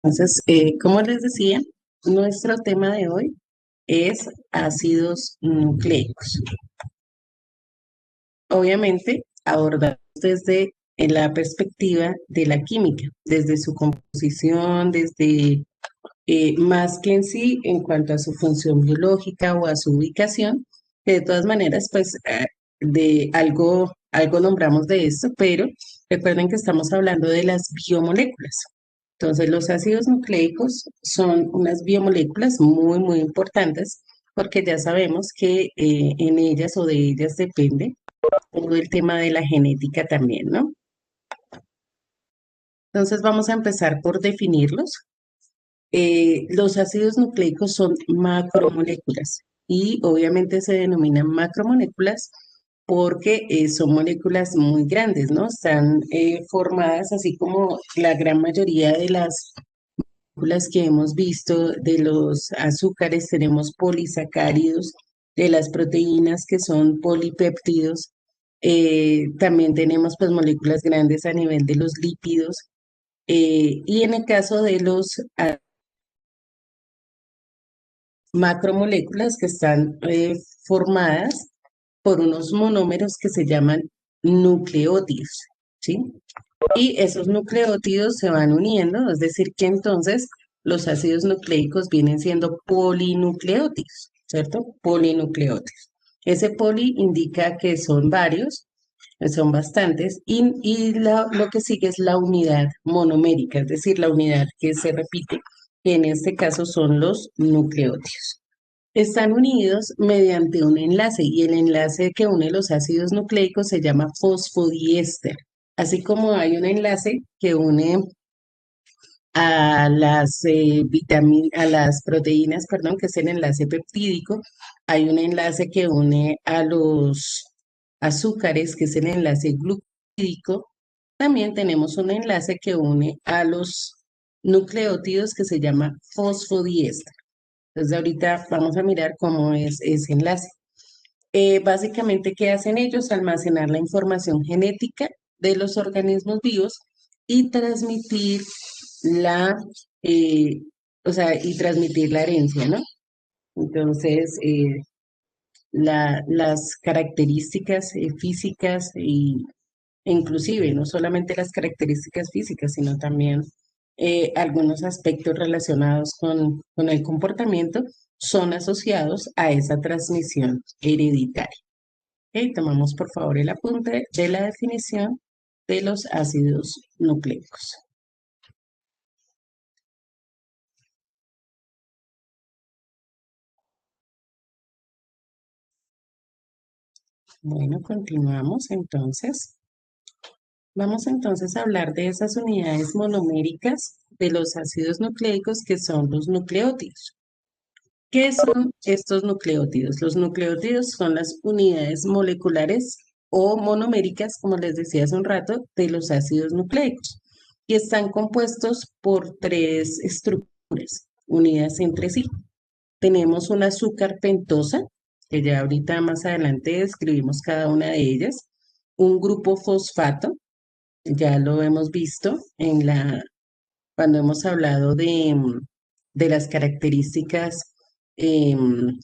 Entonces, como les decía, nuestro tema de hoy es ácidos nucleicos. Obviamente, abordamos desde la perspectiva de la química, desde su composición, desde más que en sí, en cuanto a su función biológica o a su ubicación, que de todas maneras, pues, de algo nombramos de esto, pero recuerden que estamos hablando de las biomoléculas. Entonces, los ácidos nucleicos son unas biomoléculas muy, muy importantes porque ya sabemos que en ellas o de ellas depende todo el tema de la genética también, ¿no? Entonces, vamos a empezar por definirlos. Los ácidos nucleicos son macromoléculas y obviamente se denominan macromoléculas porque son moléculas muy grandes, ¿no? Están formadas así como la gran mayoría de las moléculas que hemos visto de los azúcares, tenemos polisacáridos, de las proteínas que son polipéptidos, también tenemos pues moléculas grandes a nivel de los lípidos y en el caso de los macromoléculas que están formadas por unos monómeros que se llaman nucleótidos, ¿sí? Y esos nucleótidos se van uniendo, es decir, que entonces los ácidos nucleicos vienen siendo polinucleótidos, ¿cierto? Polinucleótidos. Ese poli indica que son varios, son bastantes, lo que sigue es la unidad monomérica, es decir, la unidad que se repite, que en este caso son los nucleótidos. Están unidos mediante un enlace y el enlace que une los ácidos nucleicos se llama fosfodiéster. Así como hay un enlace que une a a las proteínas, perdón, que es el enlace peptídico, hay un enlace que une a los azúcares, que es el enlace glucídico. También tenemos un enlace que une a los nucleótidos que se llama fosfodiéster. Entonces ahorita vamos a mirar cómo es ese enlace. Básicamente, ¿qué hacen ellos? Almacenar la información genética de los organismos vivos y transmitir la, eh, y transmitir la herencia, ¿no? Entonces, las características físicas e inclusive no solamente las características físicas, sino también algunos aspectos relacionados con el comportamiento son asociados a esa transmisión hereditaria. Ok, tomamos por favor el apunte de la definición de los ácidos nucleicos. Bueno, continuamos entonces. Vamos entonces a hablar de esas unidades monoméricas de los ácidos nucleicos que son los nucleótidos. ¿Qué son estos nucleótidos? Los nucleótidos son las unidades moleculares o monoméricas, como les decía hace un rato, de los ácidos nucleicos y están compuestos por tres estructuras unidas entre sí. Tenemos un azúcar pentosa, que ya ahorita más adelante describimos cada una de ellas, un grupo fosfato, ya lo hemos visto cuando hemos hablado de las características em,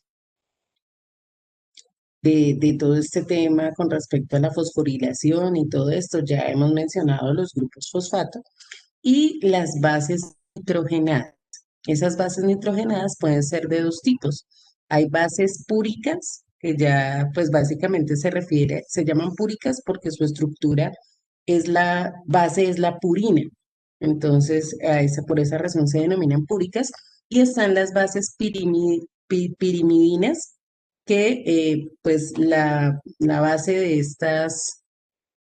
de todo este tema con respecto a la fosforilación y todo esto, ya hemos mencionado los grupos fosfato y las bases nitrogenadas. Esas bases nitrogenadas pueden ser de dos tipos. Hay bases púricas, que ya pues básicamente se llaman púricas porque su estructura es la base, es la purina. Entonces, por esa razón se denominan púricas. Y están las bases pirimidinas, que pues la base de estas,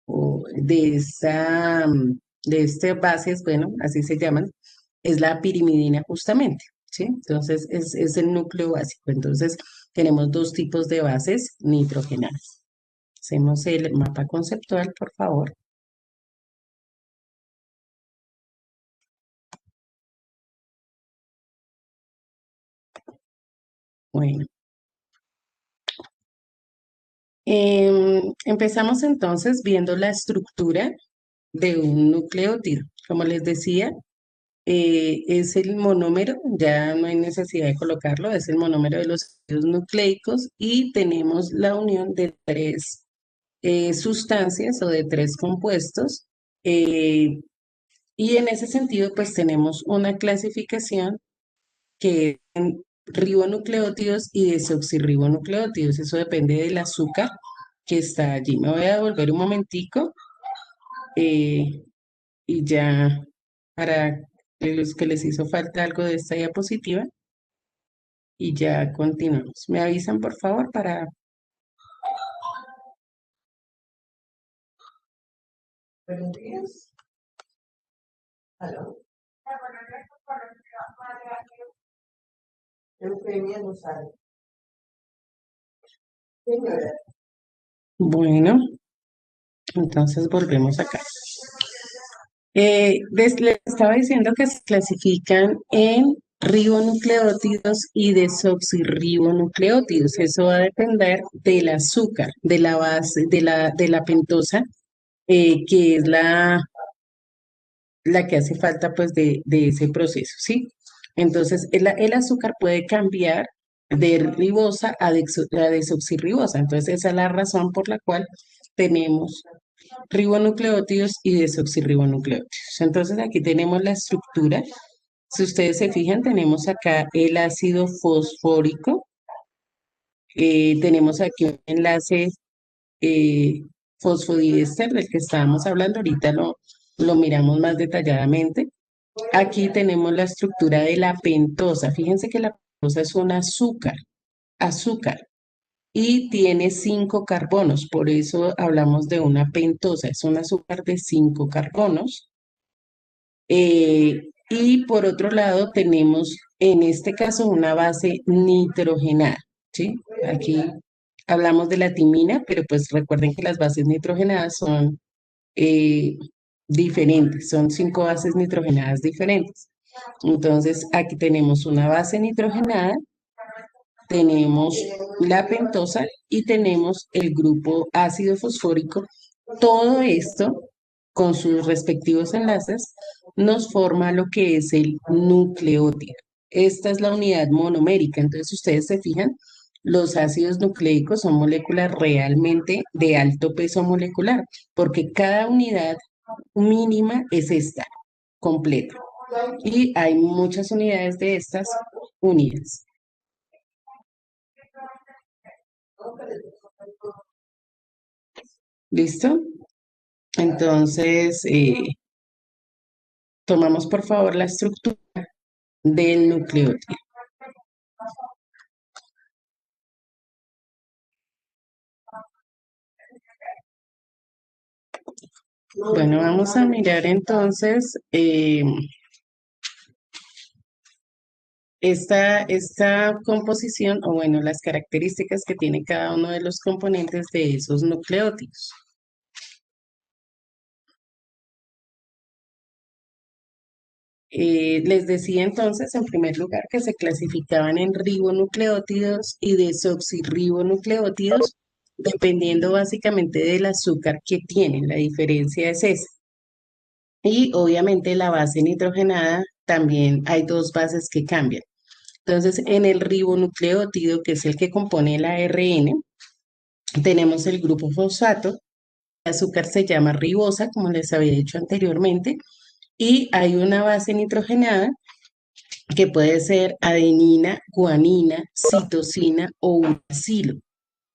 o de estas bases, bueno, así se llaman, es la pirimidina justamente, ¿sí? Entonces es el núcleo básico. Entonces tenemos dos tipos de bases nitrogenadas. Hacemos el mapa conceptual, por favor. Bueno, empezamos entonces viendo la estructura de un nucleótido. Como les decía, es el monómero, ya no hay necesidad de colocarlo, es el monómero de los ácidos nucleicos y tenemos la unión de tres sustancias o de tres compuestos. eh, y en ese sentido, pues tenemos una clasificación que es en ribonucleótidos y desoxirribonucleótidos. Eso depende del azúcar que está allí. Me voy a devolver un momentico eh, y ya para los que les hizo falta algo de esta diapositiva y ya continuamos. ¿Me avisan, por favor, para... Buenos días. Aló. Eufemia no sale. Señora. Bueno, entonces volvemos acá. Les estaba diciendo que se clasifican en ribonucleótidos y desoxirribonucleótidos. Eso va a depender del azúcar, de la base, de la pentosa, que es la que hace falta pues de ese proceso, ¿sí? Entonces, el azúcar puede cambiar de ribosa a desoxirribosa. Entonces, esa es la razón por la cual tenemos ribonucleótidos y desoxirribonucleótidos. Entonces, aquí tenemos la estructura. Si ustedes se fijan, tenemos acá el ácido fosfórico, tenemos aquí un enlace eh, fosfodiéster del que estábamos hablando, ahorita lo miramos más detalladamente. Aquí tenemos la estructura de la pentosa. Fíjense que la pentosa es un azúcar, y tiene 5 carbonos, por eso hablamos de una pentosa, es un azúcar de 5 carbonos. Y por otro lado tenemos en este caso una base nitrogenada, ¿sí? Aquí hablamos de la timina, pero pues recuerden que las bases nitrogenadas son eh, diferentes, son 5 bases nitrogenadas diferentes. Entonces, aquí tenemos una base nitrogenada, tenemos la pentosa y tenemos el grupo ácido fosfórico. Todo esto, con sus respectivos enlaces, nos forma lo que es el nucleótido. Esta es la unidad monomérica. Entonces, si ustedes se fijan, los ácidos nucleicos son moléculas realmente de alto peso molecular, porque cada unidad mínima es esta, completa. Y hay muchas unidades de estas unidas. ¿Listo? Entonces, tomamos por favor la estructura del nucleótido. Bueno, vamos a mirar entonces esta composición, o bueno, las características que tiene cada uno de los componentes de esos nucleótidos. Les decía entonces, en primer lugar, que se clasificaban en ribonucleótidos y desoxirribonucleótidos, dependiendo básicamente del azúcar que tienen. La diferencia es esa. Y obviamente la base nitrogenada también hay dos bases que cambian. Entonces, en el ribonucleótido, que es el que compone el ARN, tenemos el grupo fosfato. El azúcar se llama ribosa, como les había dicho anteriormente, y hay una base nitrogenada que puede ser adenina, guanina, citosina o uracilo,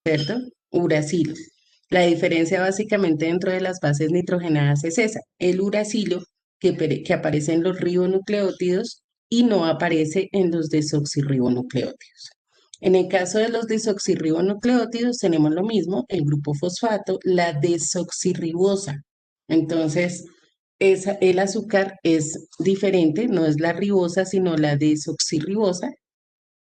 ¿cierto? Uracilo. La diferencia básicamente dentro de las bases nitrogenadas es esa, el uracilo que aparece en los ribonucleótidos y no aparece en los desoxirribonucleótidos. En el caso de los desoxirribonucleótidos tenemos lo mismo, el grupo fosfato, la desoxirribosa. Entonces, el azúcar es diferente, no es la ribosa, sino la desoxirribosa,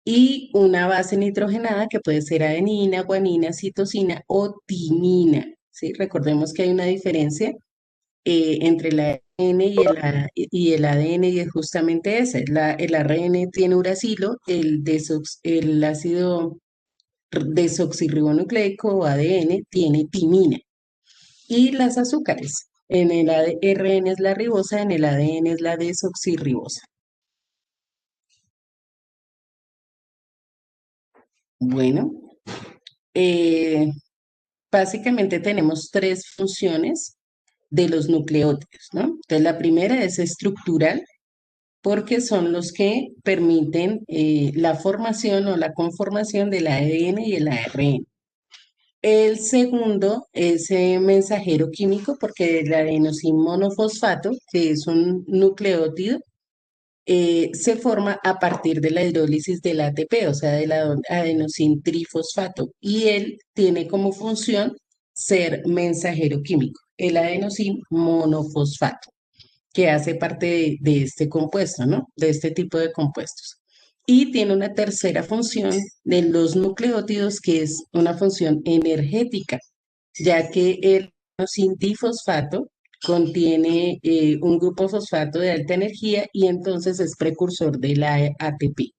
y una base nitrogenada que puede ser adenina, guanina, citosina o timina, ¿sí? Recordemos que hay una diferencia entre el ARN y el ADN y es justamente esa. El ARN tiene uracilo, el ácido desoxirribonucleico o ADN tiene timina. Y las azúcares. En el ARN es la ribosa, en el ADN es la desoxirribosa. Bueno, eh, básicamente tenemos tres funciones de los nucleótidos, ¿no? Entonces, la primera es estructural, porque son los que permiten la formación o la conformación del ADN y el ARN. El segundo es mensajero químico, porque el adenosín monofosfato, que es un nucleótido, se forma a partir de la hidrólisis del ATP, o sea, del adenosín trifosfato, y él tiene como función ser mensajero químico, el adenosín monofosfato, que hace parte de este compuesto, ¿no? De este tipo de compuestos. Y tiene una tercera función de los nucleótidos, que es una función energética, ya que el adenosín difosfato contiene un grupo fosfato de alta energía y entonces es precursor de la ATP.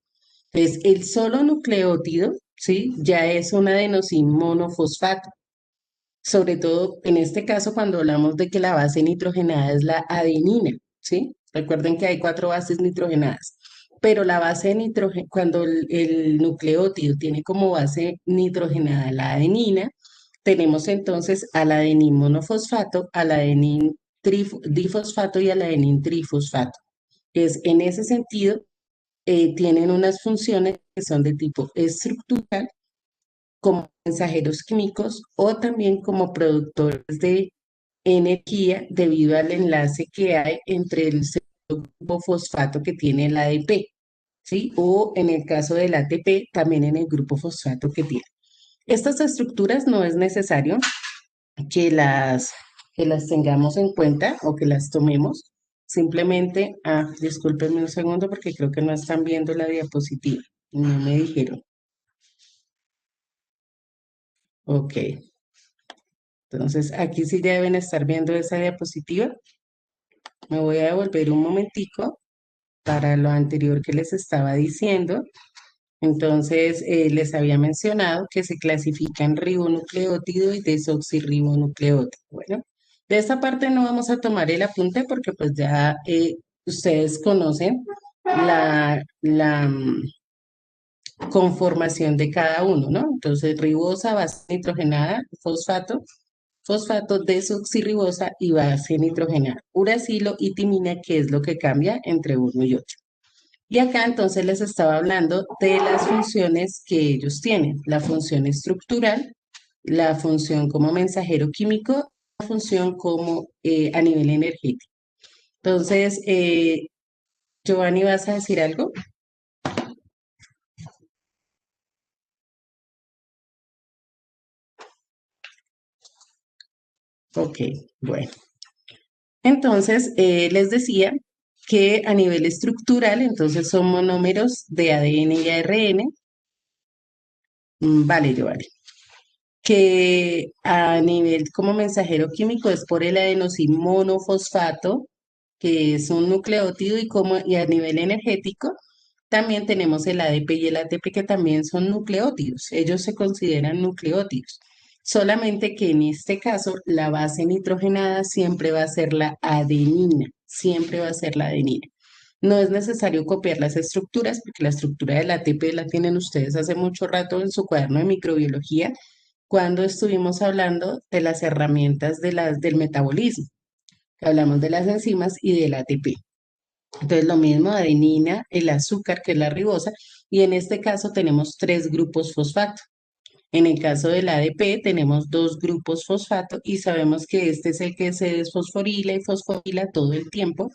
Entonces, el solo nucleótido, ¿sí? Ya es un adenosín monofosfato. Sobre todo en este caso cuando hablamos de que la base nitrogenada es la adenina, ¿sí? Recuerden que hay cuatro bases nitrogenadas, pero la base nitrogen, cuando el nucleótido tiene como base nitrogenada la adenina, tenemos entonces al adenín monofosfato, al adenín difosfato y al adenín trifosfato. Es, en ese sentido, tienen unas funciones que son de tipo estructural como mensajeros químicos o también como productores de energía debido al enlace que hay entre el segundo grupo fosfato que tiene el ADP, ¿sí? O en el caso del ATP, también en el grupo fosfato que tiene. Estas estructuras no es necesario que las, que las tengamos en cuenta o que las tomemos. Simplemente, discúlpenme un segundo porque creo que no están viendo la diapositiva. No me dijeron. Ok. Entonces, aquí sí ya deben estar viendo esa diapositiva. Me voy a devolver un momentico para lo anterior que les estaba diciendo. Entonces, les había mencionado que se clasifican ribonucleótido y desoxirribonucleótido. Bueno, de esta parte no vamos a tomar el apunte porque pues ya ustedes conocen la conformación de cada uno, ¿no? Entonces, ribosa, base nitrogenada, fosfato, fosfato, desoxirribosa y base nitrogenada, uracilo y timina, que es lo que cambia entre uno y otro. Y acá entonces les estaba hablando de las funciones que ellos tienen, la función estructural, la función como mensajero químico, la función como a nivel energético. Entonces, Giovanni, ¿vas a decir algo? Ok, bueno. Entonces, les decía que a nivel estructural, entonces son monómeros de ADN y ARN. Vale, Giovanni. Que a nivel como mensajero químico es por el adenosín monofosfato, que es un nucleótido, y a nivel energético también tenemos el ADP y el ATP, que también son nucleótidos. Ellos se consideran nucleótidos. Solamente que en este caso la base nitrogenada siempre va a ser la adenina, siempre va a ser la adenina. No es necesario copiar las estructuras, porque la estructura del ATP la tienen ustedes hace mucho rato en su cuaderno de microbiología, cuando estuvimos hablando de las herramientas del metabolismo, que hablamos de las enzimas y del ATP. Entonces, lo mismo, adenina, el azúcar, que es la ribosa, y en este caso tenemos tres grupos fosfato. En el caso del ADP tenemos dos grupos fosfato y sabemos que este es el que se desfosforila y fosforila todo el tiempo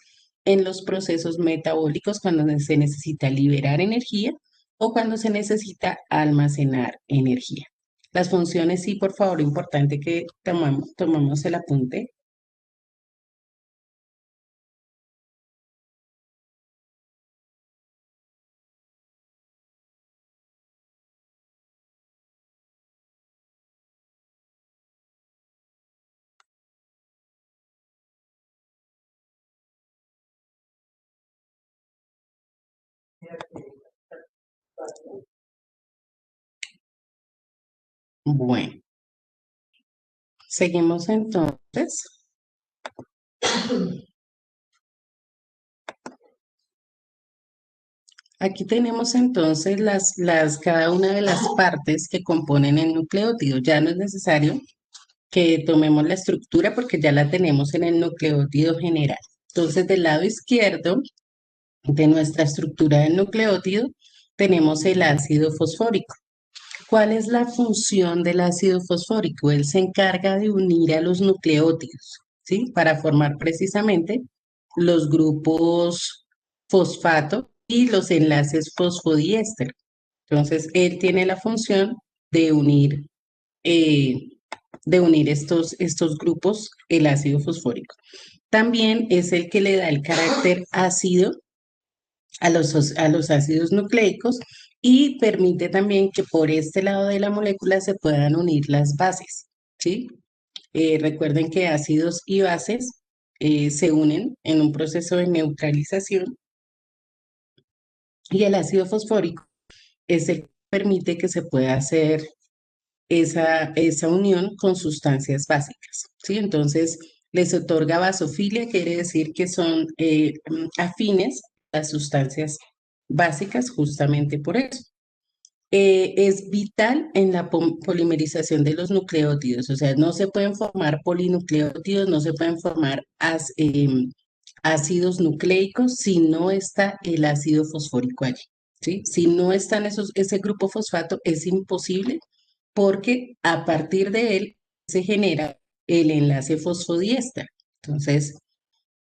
en los procesos metabólicos cuando se necesita liberar energía o cuando se necesita almacenar energía. Las funciones, sí, por favor, importante que tomamos el apunte. Bueno, seguimos entonces. Aquí tenemos entonces cada una de las partes que componen el nucleótido. Ya no es necesario que tomemos la estructura porque ya la tenemos en el nucleótido general. Entonces, del lado izquierdo de nuestra estructura del nucleótido tenemos el ácido fosfórico. ¿Cuál es la función del ácido fosfórico? Él se encarga de unir a los nucleótidos, ¿sí? Para formar precisamente los grupos fosfato y los enlaces fosfodiéster. Entonces, él tiene la función de unir, eh, estos grupos, el ácido fosfórico. También es el que le da el carácter ácido a los ácidos nucleicos y permite también que por este lado de la molécula se puedan unir las bases, ¿sí? Recuerden que ácidos y bases se unen en un proceso de neutralización y el ácido fosfórico es el que permite que se pueda hacer esa unión con sustancias básicas, ¿sí? Entonces, les otorga basofilia, quiere decir que son afines a las sustancias básicas justamente por eso. Es vital en la polimerización de los nucleótidos, o sea, no se pueden formar polinucleótidos, no se pueden formar ácidos nucleicos si no está el ácido fosfórico allí, ¿sí? Si no están ese grupo fosfato, es imposible porque a partir de él se genera el enlace fosfodiéster. Entonces,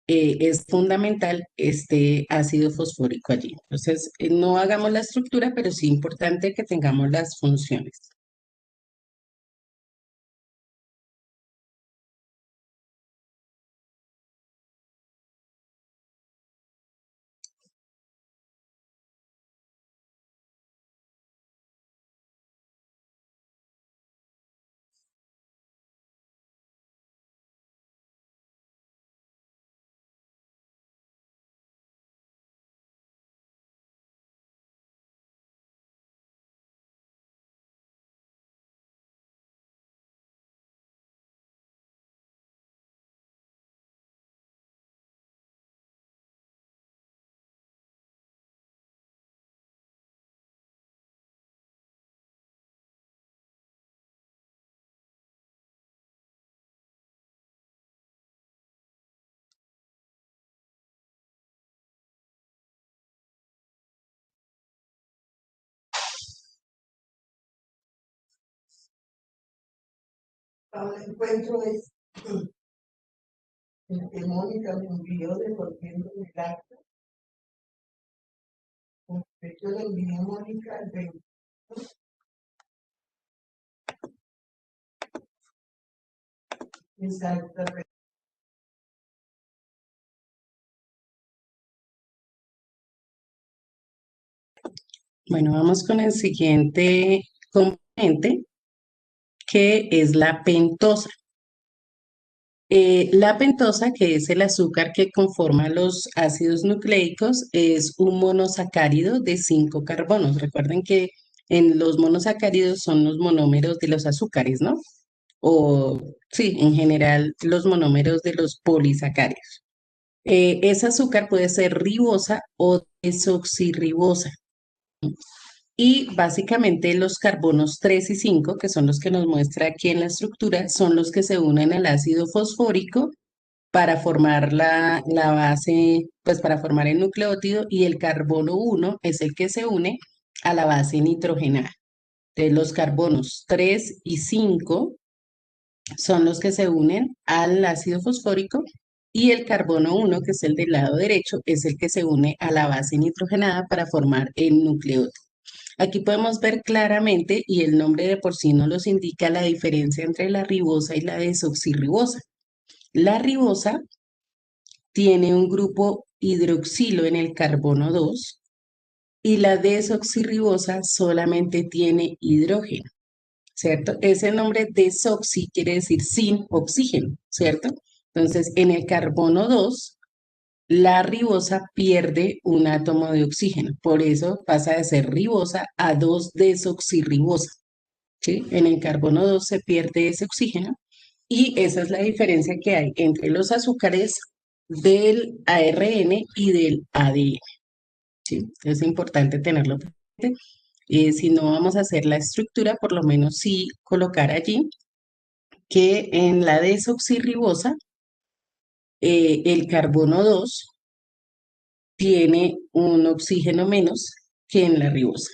es fundamental este ácido fosfórico allí. Entonces, no hagamos la estructura, pero sí importante que tengamos las funciones. Ahora encuentro es el que Mónica me envió devolviendo el acta. Yo le envié a Mónica el 20. Exactamente. Bueno, vamos con el siguiente componente, que es la pentosa. La pentosa, que es el azúcar que conforma los ácidos nucleicos, es un monosacárido de 5 carbonos. Recuerden que en los monosacáridos son los monómeros de los azúcares, ¿no? O sí, en general los monómeros de los polisacáridos. Ese azúcar puede ser ribosa o desoxirribosa. Y básicamente los carbonos 3 y 5, que son los que nos muestra aquí en la estructura, son los que se unen al ácido fosfórico para formar la base, pues para formar el nucleótido, y el carbono 1 es el que se une a la base nitrogenada. Entonces, los carbonos 3 y 5 son los que se unen al ácido fosfórico y el carbono 1, que es el del lado derecho, es el que se une a la base nitrogenada para formar el nucleótido. Aquí podemos ver claramente, y el nombre de por sí nos los indica, la diferencia entre la ribosa y la desoxirribosa. La ribosa tiene un grupo hidroxilo en el carbono 2 y la desoxirribosa solamente tiene hidrógeno, ¿cierto? Ese nombre desoxi quiere decir sin oxígeno, ¿cierto? Entonces, en el carbono 2 la ribosa pierde un átomo de oxígeno, por eso pasa de ser ribosa a 2-desoxirribosa, ¿sí? En el carbono 2 se pierde ese oxígeno y esa es la diferencia que hay entre los azúcares del ARN y del ADN, ¿sí? Es importante tenerlo presente. Si no vamos a hacer la estructura, por lo menos sí colocar allí que en la desoxirribosa el carbono 2 tiene un oxígeno menos que en la ribosa.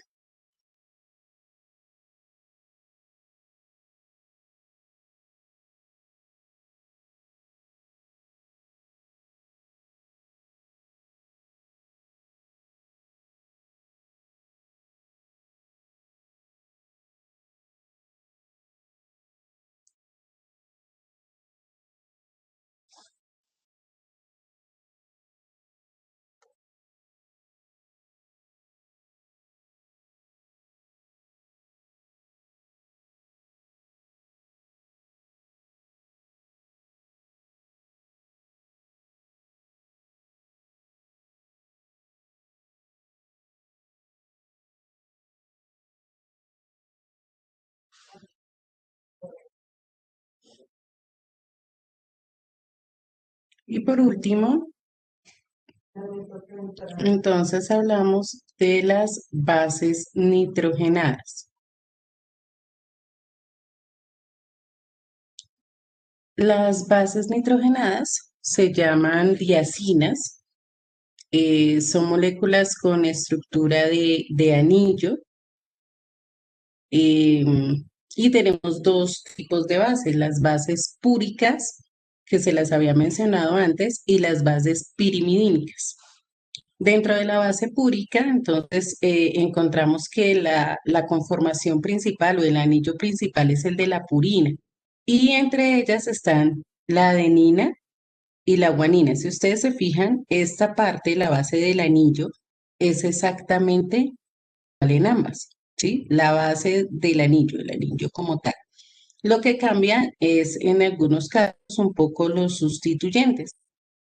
Y por último, entonces hablamos de las bases nitrogenadas. Las bases nitrogenadas se llaman diacinas, son moléculas con estructura de anillo, y tenemos dos tipos de bases, las bases púricas, que se las había mencionado antes, y las bases pirimidínicas. Dentro de la base púrica, entonces, encontramos que la conformación principal o el anillo principal es el de la purina, y entre ellas están la adenina y la guanina. Si ustedes se fijan, esta parte, la base del anillo, es exactamente igual en ambas, ¿sí? La base del anillo, el anillo como tal. Lo que cambia es en algunos casos un poco los sustituyentes.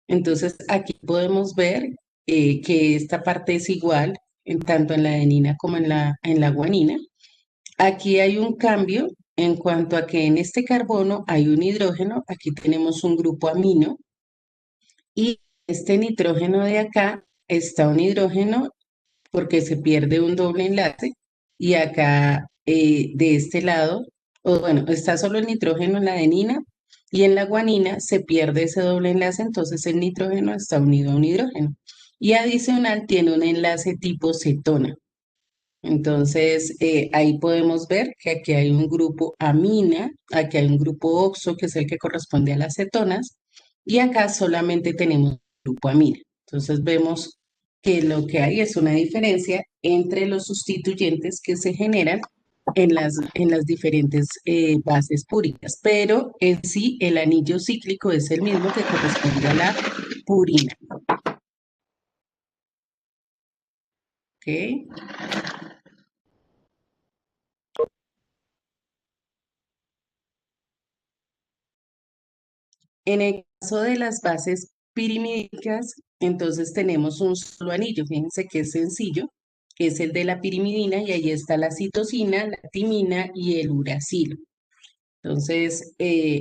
Entonces, aquí podemos ver que esta parte es igual tanto en la adenina como en la guanina. Aquí hay un cambio en cuanto a que en este carbono hay un hidrógeno, aquí tenemos un grupo amino, y este nitrógeno de acá está un hidrógeno porque se pierde un doble enlace, y acá de este lado, o bueno, está solo el nitrógeno en la adenina, y en la guanina se pierde ese doble enlace, entonces el nitrógeno está unido a un hidrógeno. Y adicional tiene un enlace tipo cetona. Entonces, ahí podemos ver que aquí hay un grupo amina, aquí hay un grupo oxo, que es el que corresponde a las cetonas, y acá solamente tenemos grupo amina. Entonces, vemos que lo que hay es una diferencia entre los sustituyentes que se generan en las diferentes bases púricas, pero en sí el anillo cíclico es el mismo que corresponde a la purina. ¿Ok? En el caso de las bases pirimídicas, entonces tenemos un solo anillo. Fíjense que es sencillo, que es el de la pirimidina, y ahí está la citosina, la timina y el uracilo. Entonces,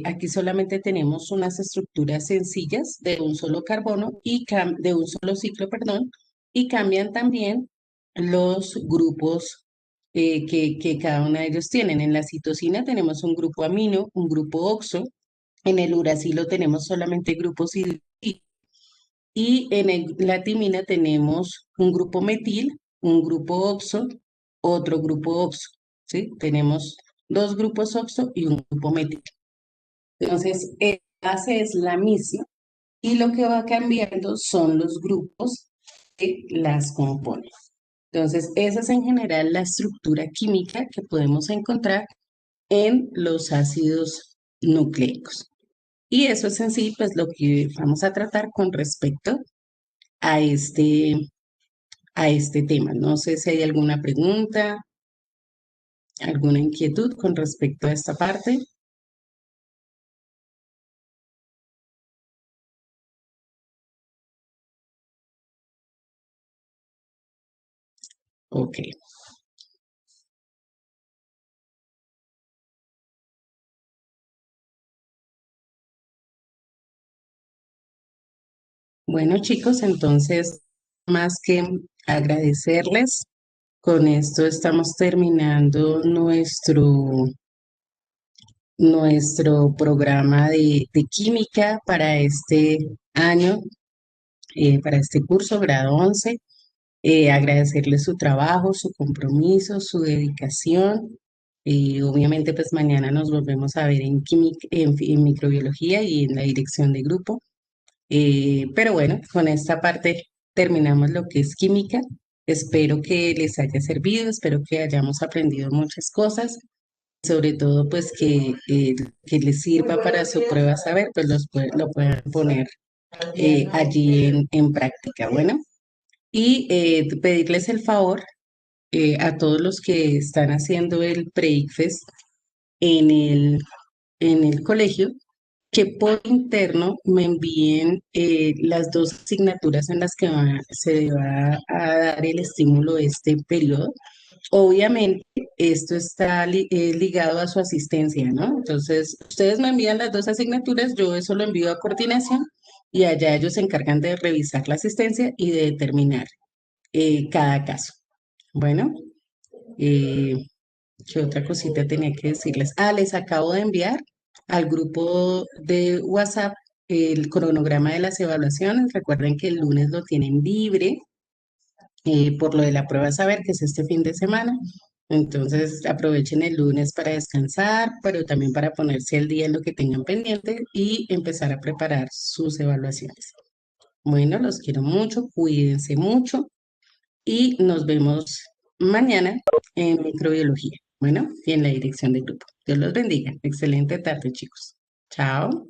aquí solamente tenemos unas estructuras sencillas de un solo carbono y de un solo ciclo, perdón, y cambian también los grupos que cada uno de ellos tienen. En la citosina tenemos un grupo amino, un grupo oxo, en el uracilo tenemos solamente grupos hidroxilo, y en la timina tenemos un grupo metil, un grupo oxo, otro grupo oxo, ¿sí? Tenemos dos grupos oxo y un grupo metil. Entonces, la base es la misma y lo que va cambiando son los grupos que las componen. Entonces, esa es en general la estructura química que podemos encontrar en los ácidos nucleicos. Y eso es en sí, pues lo que vamos a tratar con respecto a a este tema. No sé si hay alguna pregunta, alguna inquietud con respecto a esta parte. Ok. Bueno, chicos, entonces, más que agradecerles, con esto estamos terminando nuestro programa de química para este año, para este curso, grado 11. Agradecerles su trabajo, su compromiso, su dedicación. Obviamente, pues mañana nos volvemos a ver en en microbiología y en la dirección de grupo. Pero bueno, con esta parte terminamos lo que es química. Espero que les haya servido, espero que hayamos aprendido muchas cosas, sobre todo pues que les Muy sirva para buenos su días. prueba saber, pues lo puedan poner allí en práctica. Bueno, y pedirles el favor a todos los que están haciendo el pre-ICFES en en el colegio, que por interno me envíen las dos asignaturas en las que se va a dar el estímulo de este periodo. Obviamente, esto está ligado a su asistencia, ¿no? Entonces, ustedes me envían las dos asignaturas, yo eso lo envío a coordinación y allá ellos se encargan de revisar la asistencia y de determinar cada caso. Bueno, eh, ¿qué otra cosita tenía que decirles? Ah, les acabo de enviar al grupo de WhatsApp el cronograma de las evaluaciones. Recuerden que el lunes lo tienen libre por lo de la prueba saber, que es este fin de semana. Entonces aprovechen el lunes para descansar, pero también para ponerse al día en lo que tengan pendiente y empezar a preparar sus evaluaciones. Bueno, los quiero mucho, cuídense mucho y nos vemos mañana en microbiología. Bueno, y en la dirección del grupo. Dios los bendiga. Excelente tarde, chicos. Chao.